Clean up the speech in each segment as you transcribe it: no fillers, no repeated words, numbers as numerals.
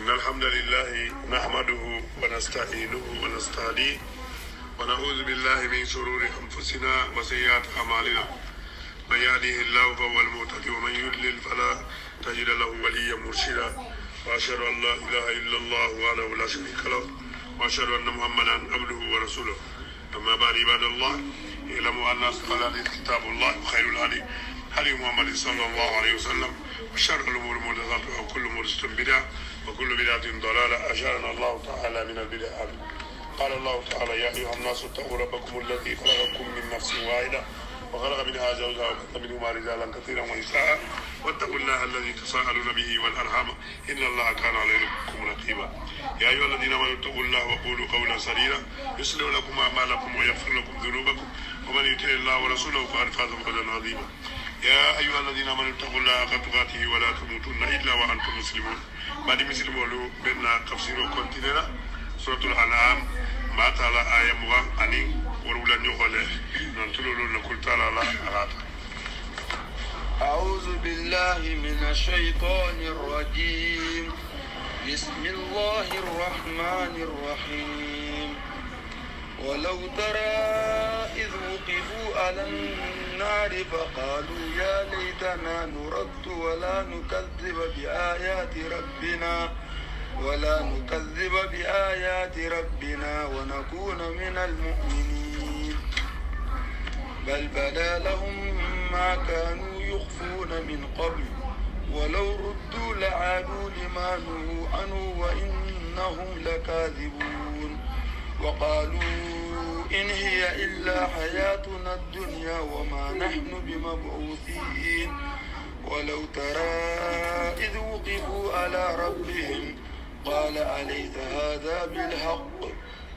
إن الحمد لله نحمده ونستعينه ونستهديه ونعوذ بالله من شرور أنفسنا وسيئات أعمالنا من يهده الله فهو المهتدي ومن يضلل فلا تجد له وليا مرشدا وأشهد أن لا إله إلا الله وحده لا شريك له وأشهد أن محمدا عبده ورسوله أما بعد عباد الله اعلموا أن أصدق الحديث كتاب الله وخير الهدي هدي محمد صلى الله عليه وسلم وشر الأمور محدثاتها وكل محدثة بدعة وكل بدعة ضلالة أجارنا الله تعالى من البدع. قال الله تعالى يا أيها الناس اتقوا ربكم الذي خلقكم من نفس واحدة وخلق منها زوجها وبث منهما رجالا كثيرا ونساء واتقوا الله الذي تساءلون به والأرحام إن الله كان عليكم رقيبا. يا أيها الذين آمنوا اتقوا الله وقولوا قولا سديدا يصلح لكم أعمالكم ويغفر لكم ذنوبكم ومن يطع الله ورسوله فقد فاز فوزا عظيما. يا أيها الذين آمنوا اتقوا الله حق تقاته ولا تموتن إلا وأنتم مسلمون. بعد مسلمون بنا تفسير كونتينرا سورة الأنعام ما تعالى آية مغان أني ورولا نيوغالي ننتلولو نقول تعالى لا أغاتا. أعوذ بالله من الشيطان الرجيم. بسم الله الرحمن الرحيم. ولو ترى إذ وقفوا على النار فقالوا يا ليتنا نرد ولا نكذب بآيات ربنا ونكون من المؤمنين. بل بدا لهم ما كانوا يخفون من قبل ولو ردوا لعادوا لما نهوا عنه وإنهم لكاذبون. وقالوا إن هي إلا حياتنا الدنيا وما نحن بمبعوثين. ولو ترى إذ وقفوا على ربهم قال أليس هذا بالحق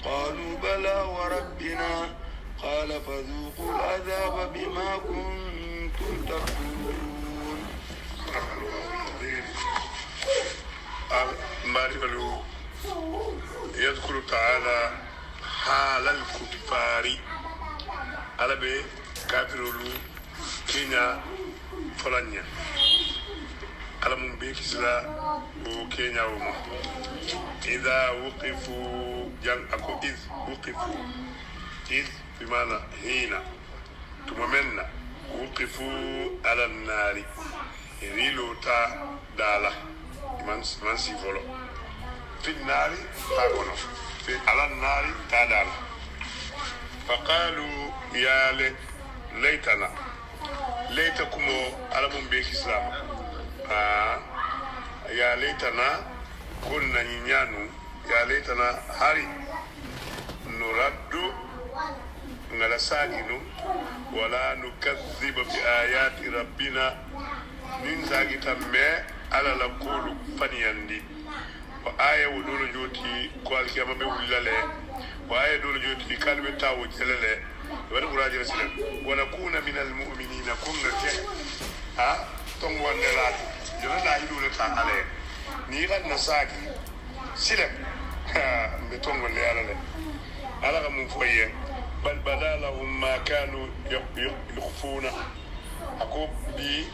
قالوا بلى وربنا قال فذوقوا العذاب بما كنتم تكفرون. يذكر تعالى حال الكفار على بي كافرولو كينيا فلانيا على من بيكسلا وكينيا وما إذا وقفوا جن أكو إذ وقفوا إذ بمعنى هنا تممنا وقفوا على النار يريلو تا دالا من سيفولو في النار تاغونو على النار تادال فقالوا يا ليتنا ليتكم على من بيك إسلام يا ليتنا كنا نيانو يا ليتنا هاري نرد نلساجنو ولا نكذب بآيات ربنا ننزاجي تمي على لقول فنياندي وآية ودول جوتي قال كما بيقول وآية دول جوتي كلمة تاو جلله ونقول رسول ونكون من المؤمنين كنا ها تونغ ونلات جلنا يدول تعالى نيغا نساكي سلم بتونغ ونلات على غم فويه بل بدا لهم ما كانوا يخفون أكو بي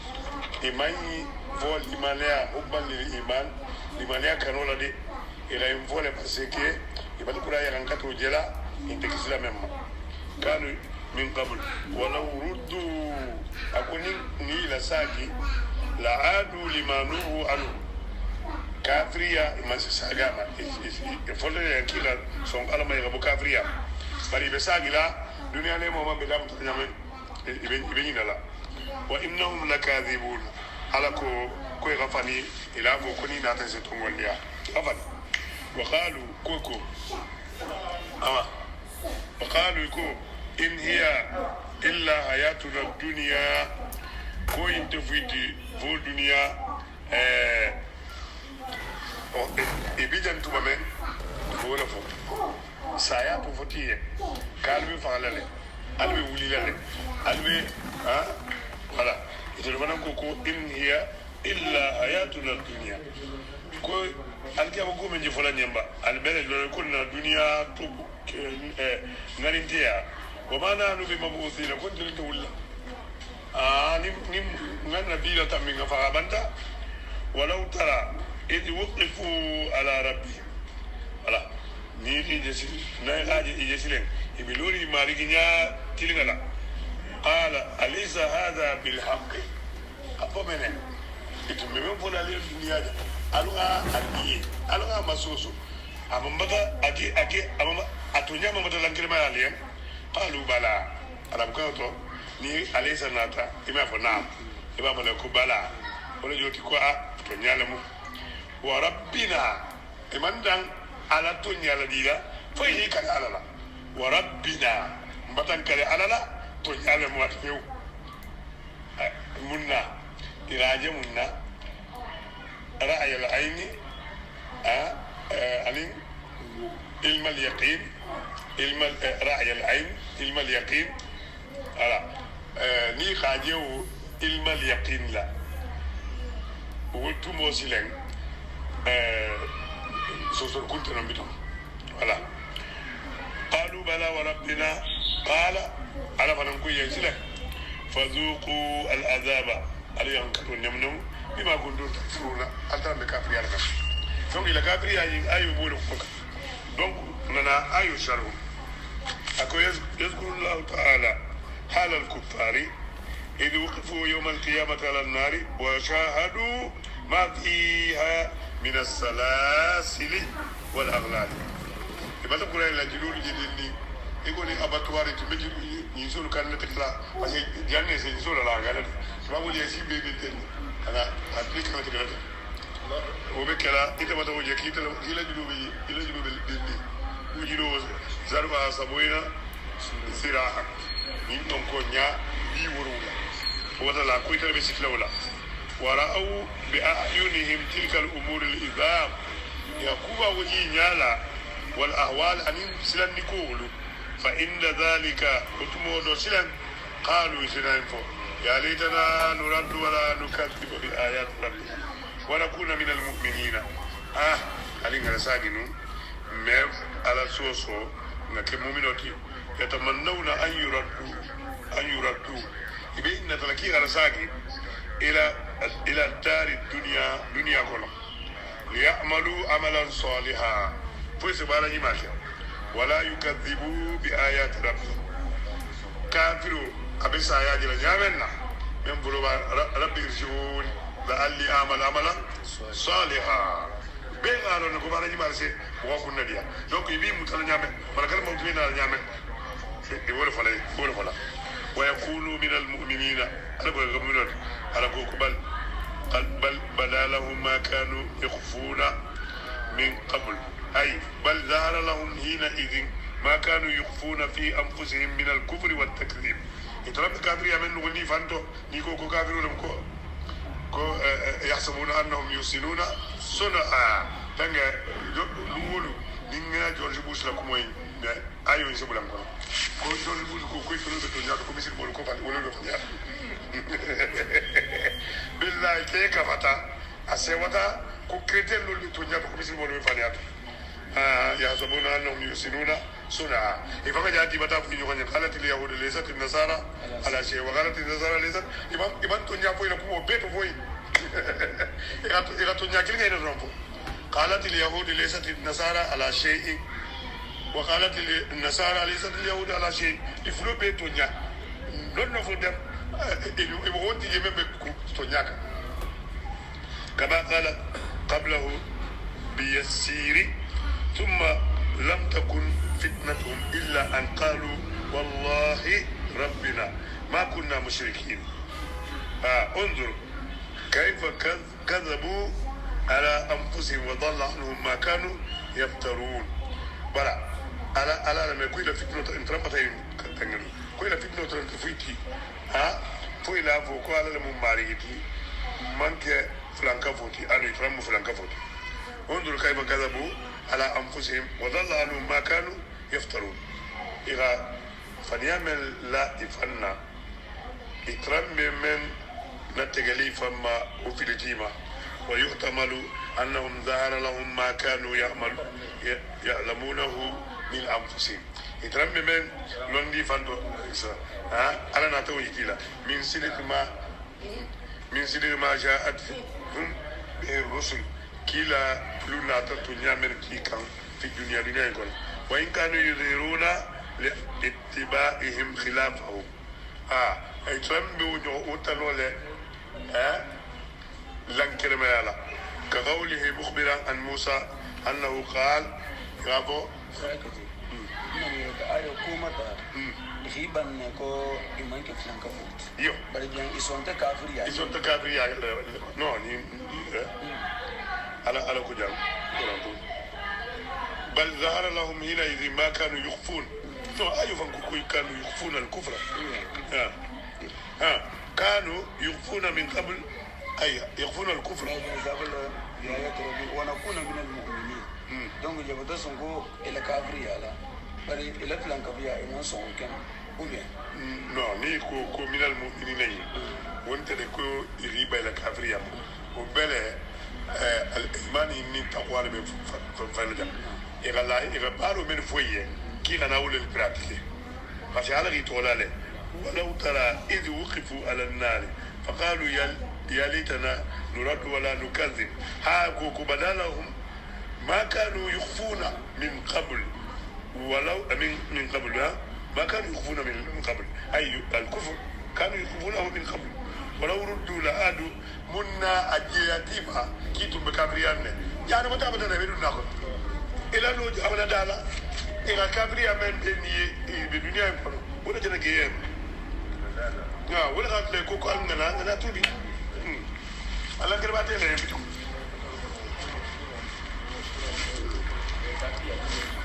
إيماني فول إيمانيا أبان للإيمان لمانيا كانوا لدي إلى ينفول بسيكي يبدو كلا يغنكتو جلا إنتكسلا مما كانوا من قبل ولو ردوا أكوني نيلا ساكي لعادوا لما نوه عنه كافريا إما سيساقاما يفول ينكيلا سونق ألما يغبو كافريا bari be sagila dunia le moma be lam tanyame ibeni la wa innahum lakadhibun ala ko gafani ila ko koni na tan se tongolia afan wa qalu koko awa wa qalu ko in hiya illa hayatuna dunya ko intafiti vo dunia ibijan tubamen wala fo saya pour voter calme falale albe wulilale albe voilà ito le banan ko in hiya illa hayatuna dunya ko alke ko men jifola nyamba albele lo ko na dunya to ngarintia ko mana no be mabusi na ko dilto wulla nim ngan nabila taminga fa banta walau tara إذ وقفوا على ربهم voilà ni jesi na haji jesilen ibiluri mariginya tilingala qala alaysa hadha bil haqq apomene itumeme bona le dunia alwa aliye alwa masusu amambata ake amama atunya mamata lankirma aliye qalu bala alabkato ni alaysa nata imafa naam imama la kubala wala joti ko to nyalamu wa rabbina imandan ala to nyala dira fay ni kan alala wa rabbina mbatan kale alala to nyala mu atfew munna iraje munna ra'ay al-ayn anin ilm al-yaqin ilm ra'y al-ayn ilm al-yaqin ala ni khajew ilm al-yaqin la wultu mosilen سوسر كنت نبيتهم ولا قالوا بلى وربنا قال على فنكون يجلك فذوقوا العذاب عليهم كتون يمنون بما كنتم تكفرون أنتم بكافر يا لكم دونك إلى كافر أي بولك دونك لنا أي شرهم أكو يذكر الله تعالى حال الكفار إذ وقفوا يوم القيامة على النار وشاهدوا ما فيها من السلاسل والأغلال إذا تقول إلى جلول جديد يقول أبطواري تبجل ينسول كان نتكلا بس جاني سينسول على غالب ما بقول يسيب بيبتين أنا أتليك ما تقول وبكلا إذا ما تقول يكيد إلى جلول بالدين وجلول زربا سبوينا سراحة ينتم كونيا بيورولا ولا كويتر بسيطة ولا ورأوا بأعينهم تلك الأمور الإذاب يقوى وجي نيالا والأهوال أن سلن نقول فإن ذلك أتمو سلن قالوا سلن فو يا ليتنا نرد ولا نكذب بآيات ربنا ونكون من المؤمنين ألين رساجنون ميف على سوسو نكي مؤمنوتي يتمنون أن يردوا إبئنا تلكي رساجي إلى الدار الدنيا دنيا كلها ليعملوا عملا صالحا فيسبالا يماشي ولا يكذبوا بآيات ربهم كافروا أبس آيات الجامعة من بلوبا ربي ارجعون لعلي أعمل عملا صالحا بين أهلنا نقوم على يماشي وقفنا ديا donc يبي متلا نعمل مركل موجودين على نعمل يقول فلا ويكونوا من المؤمنين أنا بقول المؤمنين أنا بقول بل بدا لهم ما كانوا يخفون من قبل أي بل ظهر لهم حينئذ ما كانوا يخفون في أنفسهم من الكفر والتكذيب يترى الكافر يعمل نقولني فانتو نيكو كافر ولم يحسبون أنهم يحسنون صنعا تنجا نقولوا نيجا جورج بوش لكم وين أيوة يسبولهم ko jol bu ko fulu to nyaako ko misir bol ko fa wala do fa billahi ke ka fata ase wata ko kreten lol to nyaako ko misir bol fa nyaako ya zabuna annahum yusinuna suna ifa ka jati bata fu nyoko nyaka halati yahud laysat nasara ala shay wa qalat nasara laysat iban to nyaako ina ko beto boy ira to nyaaki ngai no rompo qalat yahud laysat nasara ala shay وقالت النصارى ليست اليهود على شيء يفلو بيتونيا نون نفدم يبغون تيجي من تونياك كما قال قبله بيسير ثم لم تكن فتنتهم إلا أن قالوا والله ربنا ما كنا مشركين انظر كيف كذبوا على أنفسهم وضل عنهم ما كانوا يفترون بلا على لما يكون فتنة انتربتين كتنجلو كويلا فتنة تنتفيتي فويلا فوكو على المماريتي منك فلانكا فوتي أنا يفرموا فلانكا فوتي انظروا كيف كذبوا على أنفسهم وضل عنهم ما كانوا يفترون إذا فنيعمل لا يفنى يترمم من نتجلي فما وفلتيما ويحتمل أنهم ظهر لهم ما كانوا يعلمونه من أنفسهم يترمم من لندي فندو أنا نتوي كلا من سنة ما جاءت به الرسل كلا لنا تتنيا من كيكا في الدنيا يقول وإن كانوا يظهرون لاتباعهم خلافه أي تنبو نعوتنو لن كلمة يالا كقوله مخبرا عن موسى أنه قال يابو ayo kumata hiban ne ko iman ke flan ka fut yo bari bien isonte kafiri ya no ni ala ko jam بل ظهر لهم حينئذ ما كانوا يخفون أي فانكو كانوا يخفون الكفر كانوا يخفون من قبل أي يخفون الكفر ونكون من المؤمنين donc je voudrais son go et le cavrier là bari il a plan cavrier et non son ken ou bien non ni ko minal mu'minin wonte de ko riba la cavrier o bele al iman ni taqwa be fa la إغلا إغبارو من فويه كي غناول البراتيك فاشي على غي تولالي ولو ترى إذ وقفوا على النار فقالوا يا ليتنا نرد ولا نكذب كوكو بدالهم ما كانوا يخفون من قبل ولو من قبل ما كانوا يخفون من قبل أي الكفر كانوا يخفونه من قبل ولو ردوا لآدوا منا أجياتيما كيتم بكابريان يعني متى بدنا نبيدو ناخذ إلى لوج أمنا دالا إلى كابريا من دنيا بدنيا يمكنه ولا جنا كيام ولا قال لك كوكو أنا تودي الله كرباتي لا يمكن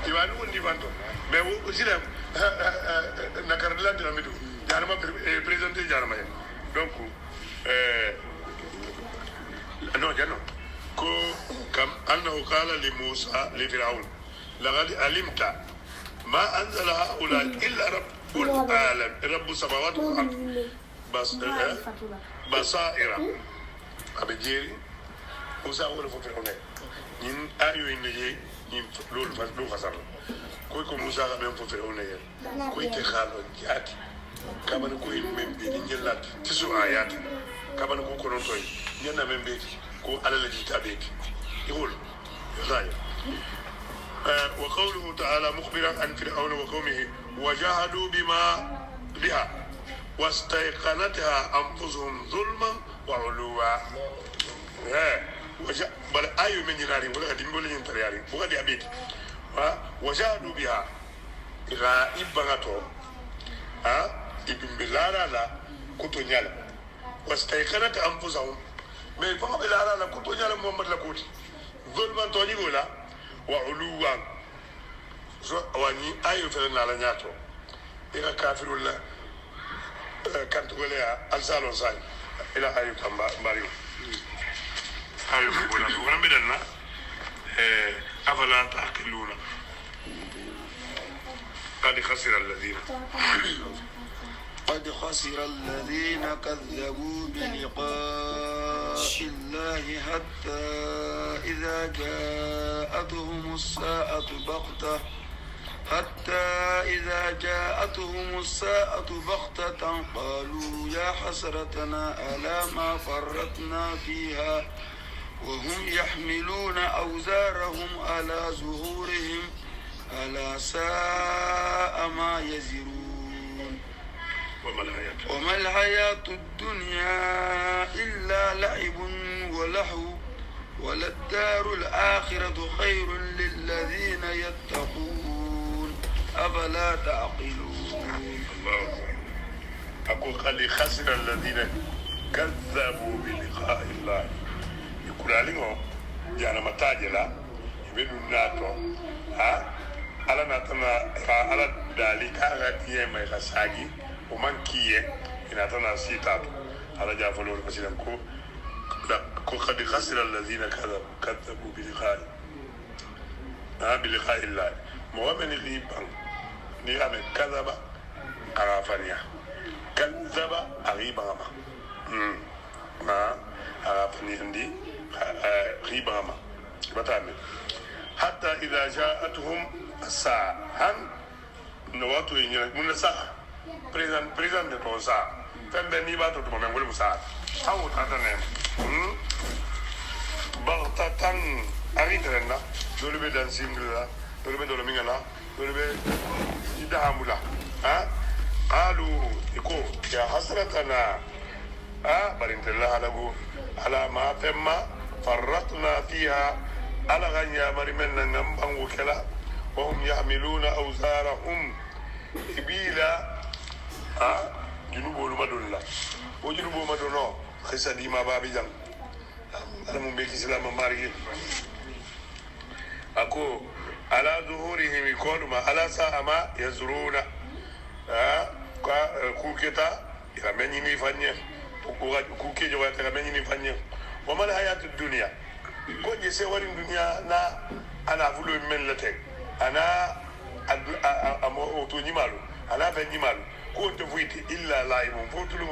يوانو وندي فانتو mais aussi là nakarla de amidu jarama présenter jarama donc non jano ko kam annahu qala li Musa li Fir'aun laqad alimta ma anzala haula illa rabbul alamin rabbus samawati wal ard basaira abejeri Musa wala fo Fir'aun nin ayo inde nin lolu fa do fasal ko Musa ga men fo Fir'aun ne ko ite khalo jati kabana ko men be ni jelat tisu ayat kabana ko konon toy nyana men be ko alala jitabeki يقول غاية وقوله تعالى مخبرا عن فرعون وقومه وجاهدوا بها واستيقنتها أنفسهم ظلما وعلوا بل أي من يناري ولا قد يقول لي انترياري وقد يبيت وجاهدوا بها غائب بغتو ابن بلارا لا كتو نيالا واستيقنت أنفسهم ما يفهم بلارا لا كتو نيالا محمد لكوتي ظلما تونيغولا وعلوا واني ايو فلنا على نياتو إذا كافر الله كانت تقولها السالون ساي الى ايو كان ماريو ايو كولا وانا بدلنا افلا تعقلون قد خسر الذين كذبوا بلقاء الله حتى إذا جاءتهم الساعة بغتة قالوا يا حسرتنا على ما فرطنا فيها وهم يحملون أوزارهم على ظهورهم ألا ساء ما يزرون وما الحياة الدنيا إلا لعب ولهو وللدار الآخرة خير للذين يتقون أفلا تعقلون الله أقول قال خسر الذين كذبوا بلقاء الله يقول عليهم جانا متاجلا يبدو ناتو على ناتنا على ذلك أغتيه ما يخساقي ومن كيه إناتنا سيتاتو على جافلور بسيطان كو قد خسر الذين كذبوا بلقاء الله مؤمن غيبان نيغامي كذب أغافانيا كذب أغيبان أغافانيا دي غيبان بتعمل حتى إذا جاءتهم الساعة هن نواتو ينيرك من الساعة بريزان de ton sa fembe ni ba to mo men wole musa hawo tata ne baghtatan aridrenna dole be dan singla dole be dole mingala dole be idahamula ha qalu iko ya hasratana barintella halago ala ma famma farratna fiha ala ganya marimen nan bangu kala wa hum yahmiluna awzarahum ibila junubo madulla o junubo madono khisa di ma babi jam ala mo be islam mari ako ala zuhurihim ikonuma ala sa'ama yazruna kuketa ila menini fanye kukeje wa ta menini fanye wa mal hayatud dunya ko je se wari dunya na ana vulu men late ana amo to nyimalu ana be nyimalu ko to fuiti illa laibun futulu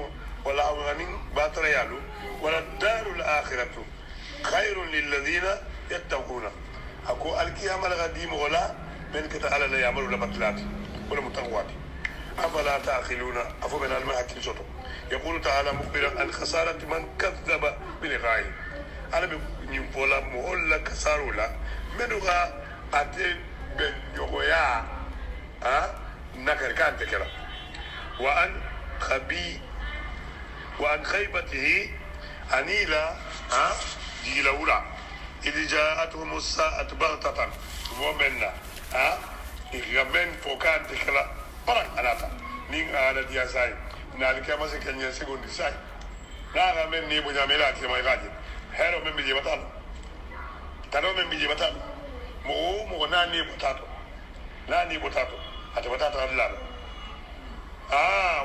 wala awganin batara yalu wala darul akhiratu khairun lil ladina yattaquna ako alkiyama la gadim wala men kata ala la yamalu la batlati wala mutaqwati afala ta'qiluna afu min al mahaki soto يقول تعالى مخبرا عن خسارة من كذب بلقائه أنا بنقول مهلا كسارولا منوها أتين بن يويا نكر كان تكلا وعن خيبته أنيلا جيلورا إذ جاءتهم الساعة بغتة ومنا إغمن فوكان تكلا برك أناتا نين على دياساي نالك ما سكني سكون ديساي لا غمن نيبو جاملا كما يغادي هيرو من بيجي بطل تانو من بيجي بطل مو ناني بطاتو ناني بطاتو حتى بطاتو الله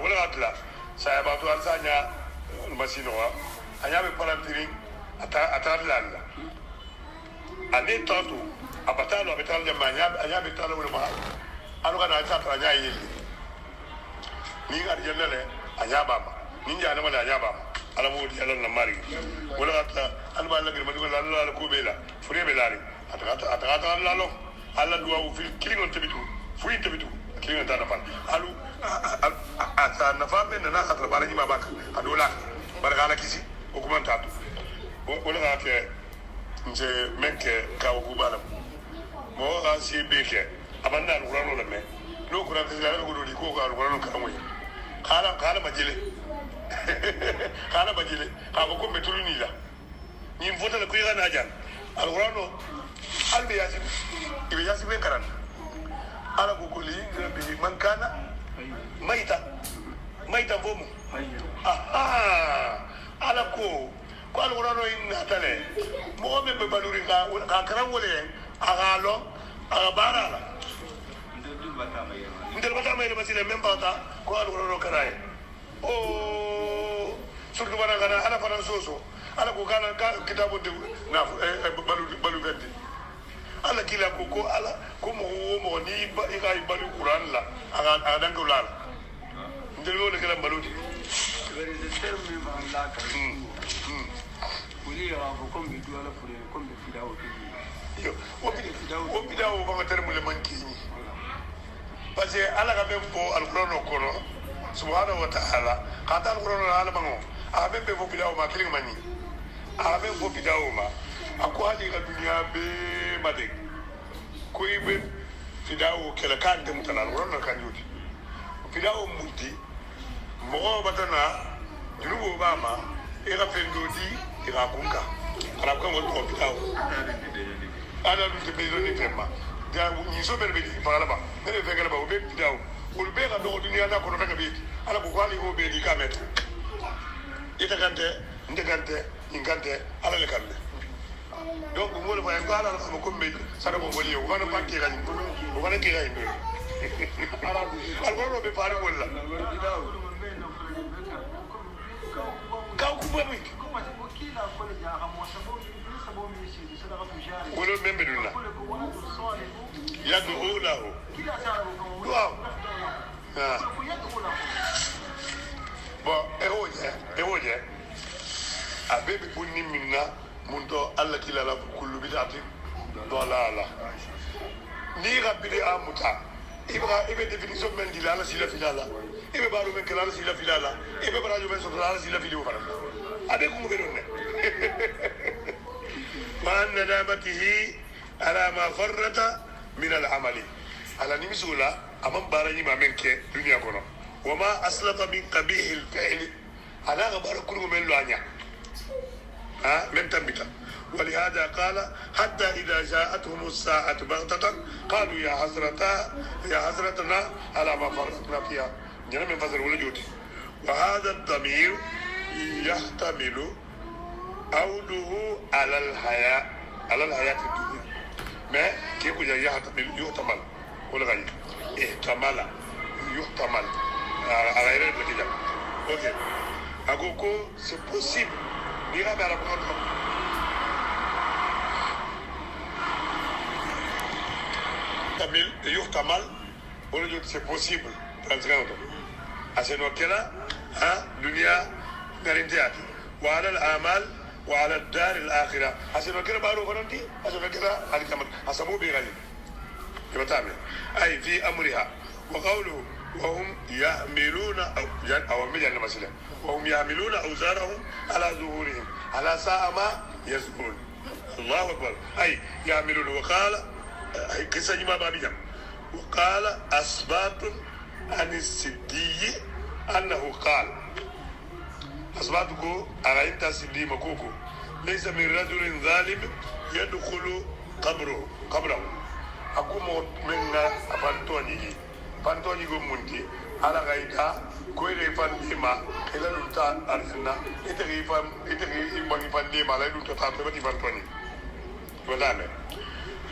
ولا أطلع سايباتو أرسانيا المسينوا أنا بفرنتين أتارلا أني تاتو أبطالو جماعة أنا بطالو ولا ما أنا كنا أتاتو أنا يلي نين أرجعنا له أنا بابا نين جانا ما أنا بابا على مود يلا نماري ولا أطلع أنا بالله كده ما تقول الله على كوبيلا فري بلاري أتغاتا الله لو الله دوا في كلين تبيتو فري تبيتو كلين تانا فان ألو أتانا فان من الناس أتلا بارجي ما باك أدولا بارجانا كيسي وكمان تاتو ولا أتى نجى منك كاو كوبالا مو أسي بيك أبنا نقولنا لما لو كنا تزعل نقولوا لي كوكا نقولنا كاموي خالا مجلي خالا مجلي كابوكم بتقولني لا نيمفوتا لكويغا ناجان القرآن ألبي ياسين إبي ياسين من كران أنا بقول لي من كان ميتا فومو أنا كو القرآن إن هتله مؤمن ببلوري كاكرام ولا أغالو أغبارا ندير بتا ما يلبسي من باتا كو القرآن كراي سورة بنا أنا فرنسوسو ala ko kana kitabu de na balu gandi ala kila ko ala ko mo ni ba ikai balu Quran la aga dan ko la ndelo le kala balu there is a term in Allah kuli ya ko kom bi duala fure kom bi fidawo yo o bidawo ba term le manki parce que ala ga be ko alquran ko no subhanahu wa ta'ala qata alquran ala bango abe be fo bidawo ma kiling mani abe fo bidawo ma ako hali ga dunya be made ko ibe bidawo kala kan de mutana alquran kan yudi bidawo muti mo batana junubo ba ma e ga pendodi e ga kunka ara ko mo to bidawo ala lu de bezo ni tema da ni so be be fala ba ne be fegala ba o be bidawo o be ga do dunya na ko no be ala ko kwali ho be di kamet ita kante ndegante ingante ala le kalle donc mo le fa ngala ko ko be sada mo woli o wana panki ga ni o wana ki ga ni ala ko be pare wala ka ku be mi wala membe dula yadu lahu wow bon ewoje abebe bunni minna munto alla kila la kullu bidati dolala ni rabbi amuta ibe definition men di la sila finala ibe baru men kala sila finala ibe barajo men so la sila fili wala abe ko mo be donne مع ندامته على ما فرط من العمل على نمسولا أمام بارني ما منك دنيا كنا وما أسلف من قبيح الفعل على غبار كل من لانيا من تنبتا ولهذا قال حتى إذا جاءتهم الساعة بغتة قالوا يا حسرتنا على ما فرطنا فيها جنا من فصل ولجوتي وهذا الضمير يحتمل عوده على الحياة الدنيا ما كيف يحتمل ولا غير احتمل يحتمل على غير كده اوكي اقولكم c'est possible ديرا على يحتمل ولا جوت c'est possible ترانسكريبت عشان كده دنيا نرنتيات وعلى الأعمال وعلى الدار الآخرة عشان كده بارو فرنتي عشان كده على كمان حسبوا بيغني يبتعمل أي في أمرها وقوله وهم يحملون أو مجال مثلا وهم يحملون أوزارهم على ظهورهم على ساعة ما يزنون الله أكبر أي يحملون وقال قصة ما بابيجا وقال أثبات عن السدي أنه قال أثباتكو على أنت السدي مكوكو ليس من رجل ظالم يدخل قبره أكو من فانتوني منتي على غيتا كويري فانديما إلى لوتا أرسنا إتغي إمباني فانديما لا لوتا تابتي فانتوني ودامه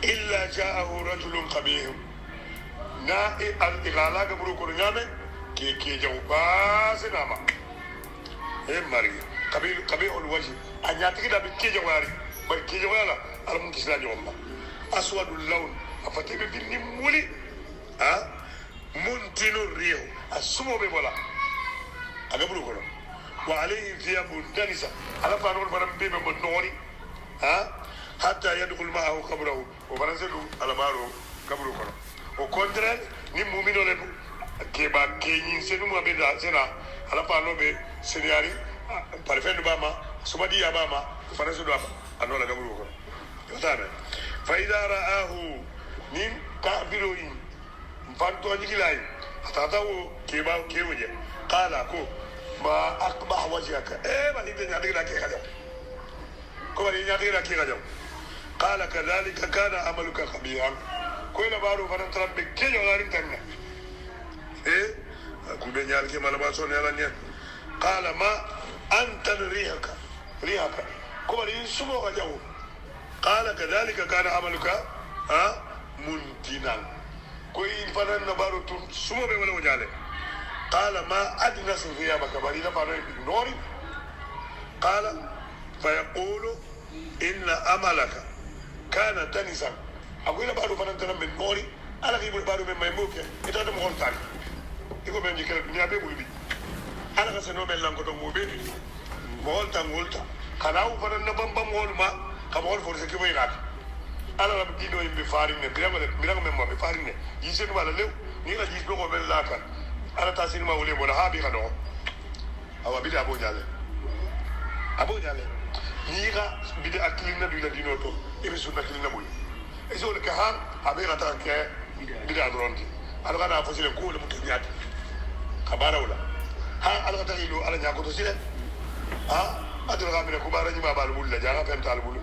إلا جاءه رجل قبيح na igala ga buru ko nyame ke jaw base nama mari kabil ol waji anya tigi da ke jawari bar ke jawala al mun kisla jomba aswadul lawn afatibe bin muli muntinu riyo asumo be bola aga buru ko wa alayhi thiyabun danisa ala fa non baram be be nori hatta yadkhul ma'ahu qabrahu wa barazu ala baro qabru ko au contraire ni mumino le ke ba ke yin senu mo be da sena ala pa no be seniari parfait ba ma subadi ya ba ma farasu do ba anola gabru ko yotane fa idha ra'ahu nin kabiru yin fanto jigilai atatawo ke ba ke wuje qala ko ma aqbah wajhaka ba ni de nyadiga ke kaja ko ba ni nyadiga ke kaja qala kadhalika kana amaluka qabihan كويلا بارو فانا تربي كيلو غارين تنة كل بين يالك ما لباسون يلا قال ما أنت ريحك كويلا يسمو غجاو قال كذلك كان عملك منتنا كويلا فانا نبارو تسمو بي ولا وجاله قال ما أدنس ثيابك بريلا فانا نوري قال فيقول إن عملك كان تنسا أقول بارو فانا تنا من موري أنا كيبول بارو من مايموكي إذا هذا مغول تاني يقول بيني كلا الدنيا بيقول أنا كسنو من لانكو تموبين مغول تا كناو فانا نبام مغول ما كمغول فورسي كيبو يناك أنا رب دينو يمبي فارين ميرانو مما بفارين يسينو بالا ليو نيلا جيسنو قو من لاكا أنا تاسينو ما ولي مولا هابي خانو أو بيدي أبو جالي نيغا بيدي أكلنا دولا دينو تو إبي سونا كلنا بوي إذا لك هان أبي غتاك بدا درونتي أنا غنا فصيل كول مكنيات خبارة ولا ها أنا غتاك يلو أنا جاكو تسيل أدرى غامي كبارة جما بالبول لا جانا فهم تالبول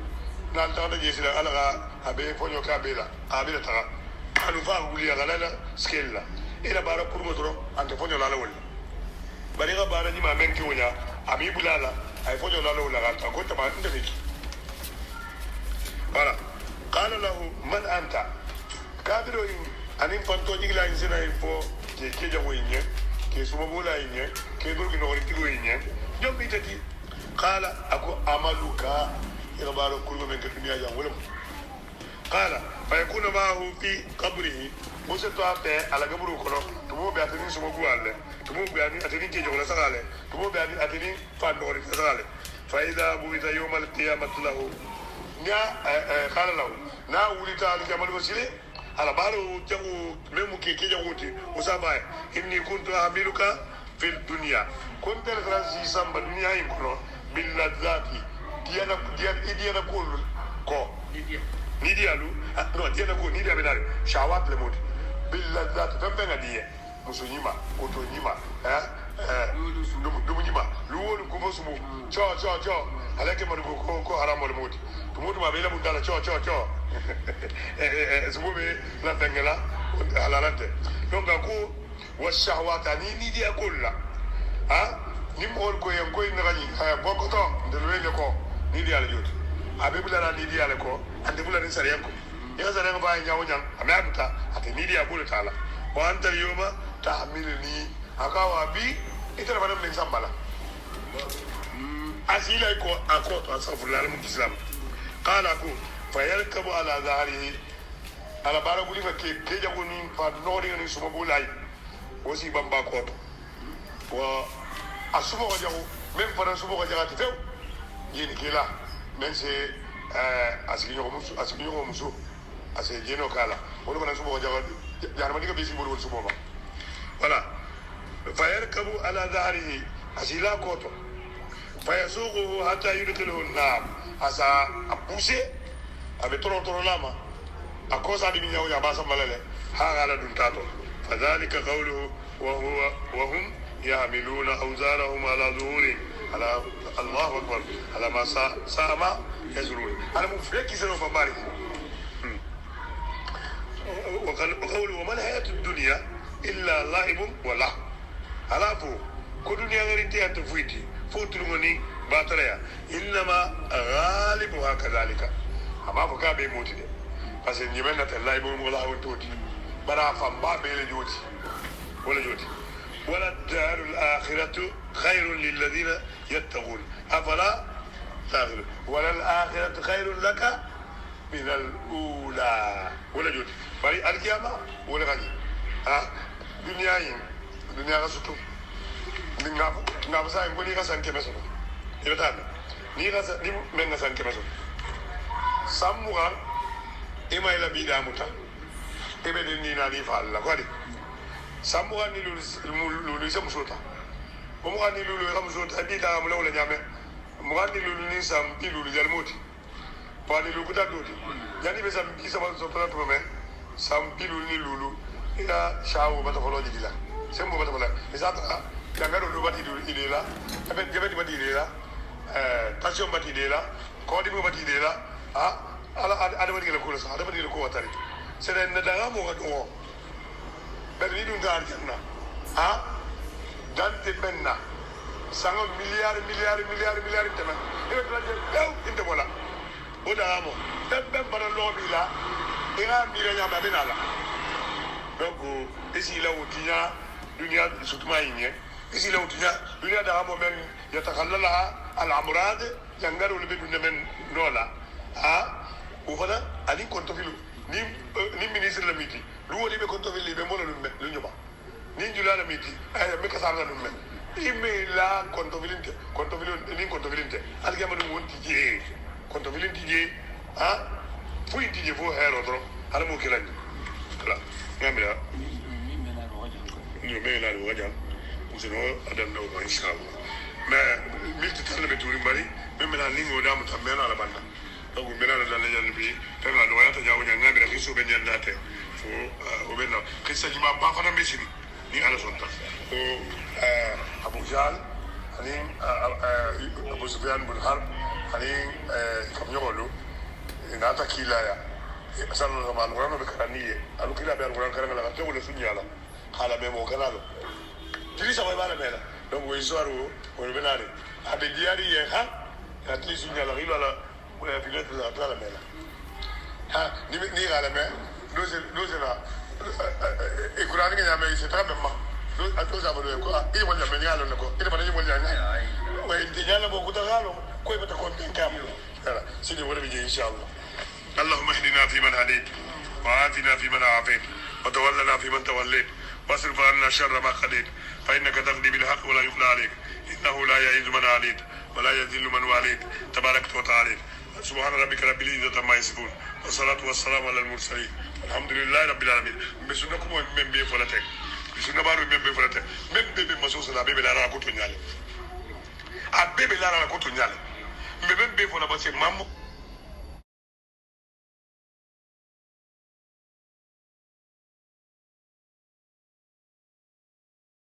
نال تانا جيسيل أنا غا أبي فونيو كابيلا أبي ترى أنا فاهم ولي غلالا سكيلا إلى بارا كرمو ترو أنت فونيو لا ولا بريغا بارا جما منكي ولا أبي بولالا أي فونيو لا ولا غاتا كنت ما أنت فيك voilà قال له من أنت كابرو أن فانتو جيلا إنسان يفو كي جاوي إني كي سمبولا إني كي دور كنوري تيجو إني يوم بيتي قال أكو أملك يغبارو كل من كتنيا جاولم قال فيكون معه في قبره موسى أبي على قبره كله تمو بيأتني سمبولا تمو بيأتني أتني كي جاولا سغالة تمو بيأتني أتني فانوري سغالة فإذا بويت يوم القيامة له قال له na wulita aljamal wasile ala baro jangu memu ke janguti usaba inni kuntu amiluka fil dunya kunta transi samba dunya in kono bil ladzati diana kullu ko ni dia lu no dia na ko ni dia benare shawat le modi billahi tambe ngadiye musunyima otonyima dumu nyima luwolu ko musumu cho alake mo ko haramo le modi tumutu mabela mundala cho subume la tengela halalante donc ko washahwata ni dia kulla ni mol ko en ko ngani bokoto de lele ko ni dia le jot abibula ni dia le ko ande bula ni sariyan ko ya sariyan ba nyawo nyang amata ate ni dia bula tala wa anta yoma tahmilni akawa bi itara banam len sambala asila ko akoto asafurla mu islam qala ko fayarkabu ala zahrihi ala bara buli ke jagoni fa nori ni suma bulay wosi bamba koto wa asumo ko jago même fana sumo ko jagati tew yini kila men se asiginyo musu ase jeno kala wala fana sumo ko jagati yarma diga bisi bol sumo ba voilà fayarkabu ala zahrihi asila koto fayasuquhu hatta yudkhiluhu an-nar asa apuse abe toro lama akosa di minyawo ya basa malale ha gala dun tato fadhalika qawluhu wa hum yahmiluna awzarahum ala zuhuri ala Allahu akbar ala ma sama yazrun ala mufriki sero fabari wa qawluhu ma hayatu ad-dunya illa la'ibun wa lahu alafu ko dunya ngariti ante fuiti futulungoni batarea innama ghalibuha kadhalika ama ko kabe moti de parce que ni menna tan la'ibun wa lahu toti bara famba be le joti wala darul akhiratu khairun lil ladina yattaqun afala ta'qilun wala al akhiratu khairun laka min al ula wala joti bari al qiyamah wala gani dunia ga sutu ngam sa ngoni ga sanke meso ibatan ni ga sa dim men ga sanke meso samuga imayla bida muta ebe den ni na di fa Allah ko di samuga ni lulu sam sota mo ga ni lulu sam sota di da mo la nyame mo ga ni lulu ni sam di lulu jal moti pa ni lulu ta doti yani be sam bi sama so pra to me sam bi lulu ni lulu ila shawo bata folo di la sembo bata folo esata dangaro lu bati di la abe di bati di la tasyon bati di la ko di mo bati di la ala ada bati ko sa ada bati ko watari sere na daga mo ga do be ni dun dar janna dante benna sango milliard tema e be traje inte mola o da mo be bara lobi la e ga mi nya ba benala donc isi la utinya dunia sutuma yinye isi la utinya dunia da mo men yatakhallalaha al-amrad jangaru le bedun men nola o fana ali konto filu ni ministre la miti lu woni be konto filu be molo lu nyuma ni jula la miti ay me ka sanga dum men email konto filinte al gama dum wonti je konto filinte je fu inti je fo hero tro ala mo kelani kala ngamira ni me la ro wajan usino adam do inshallah mais milti tan be turi bari be mena lingo da mu tamena ala banda donc mena la dal yan bi tan la do wata jawu nya ngamira fi so be nyandate fo o be no kissa jima ba fana mesini ni ala sonta o Abu Jahl ani Abu Sufyan bin Harb ani kam nyolo inata kilaya sallallahu alaihi wasallam be karaniye alu kila be alquran karanga la to wala sunyala hala be mo kanalo tiri sa bala bela donc wo isoaro wo benare abe diari ye atli sunyala ila wala filet la tala bela ni gala me doze la e kurani ke nyame se tra memma atoza balo ko e mo nyame nyalo ko e mo nyame wa intijala bo kutagalo ko e bata konten kam sidi wala bi inshallah اللهم اهدنا فيمن هديت وعافنا فيمن عافيت وتولنا فيمن توليت واصرف عنا شر ما قضيت فإنك تقضي بالحق ولا يقضى عليك إنه لا يعز من عليت ولا يذل من واليت تبارك وتعالى سبحان ربك رب العزة عما يصفون والصلاة والسلام على المرسلين الحمد لله رب العالمين بسنكم من بي فلاتك بسنة بارو من بي فلاتك من بي مسوس لا بي لا راكو تنيال ابي لا راكو تنيال من بي فلا بس مامو